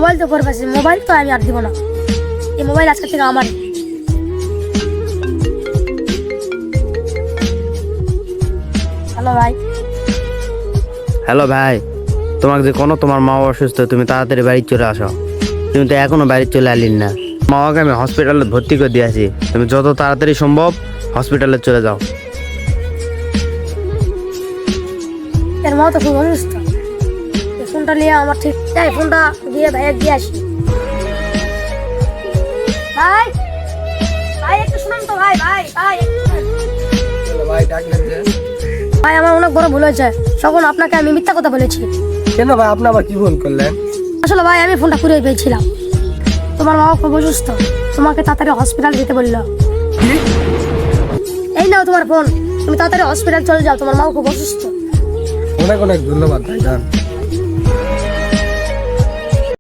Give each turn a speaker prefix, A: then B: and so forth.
A: Mobile তো পরে পাচ্ছি, মোবাইল তো আমি আর দিব না, এই মোবাইল আজকে থেকে আমার। হ্যালো ভাই।
B: হ্যালো ভাই, তোমাকে যে কোনো তোমার মা অসুস্থ, তুমি তাড়াতাড়ি বাড়ি চলে আসো। তুমি তো এখনো বাড়ি চলে আলিন না। মাকে আমি হসপিটালে ভর্তি করে দিয়েছি, তুমি যত তাড়াতাড়ি সম্ভব হসপিটালে চলে যাও।
A: এর মা তো খুব অসুস্থ, এই ফোনটা নিয়ে আমার ঠিক তাই, ফোনটা দিয়ে ভাইয়া দিয়ে আসি। ভাই ভাই একটু শুনুন তো, ভাই ভাই ভাই একটু শুনুন।
C: ভাই ডাকলেন যে?
A: ভাই আমার অনেক বড় ভুল হয়েছে, তখন আপনাকে আমি মিথ্যা কথা বলেছি।
C: কেন ভাই, আপনি আবার কি ভুল করলেন?
A: আসলে ভাই আমি ফোনটা কুড়িয়ে পেয়েছিলাম, তোমার মা খুব অসুস্থ, তোমাকে তাড়াতাড়ি হসপিটাল যেতে বললো। এই নাও তোমার ফোন, তুমি তাড়াতাড়ি হসপিটাল চলে যাও, তোমার মা খুব অসুস্থ।
C: অনেক অনেক ধন্যবাদ ভাইজান।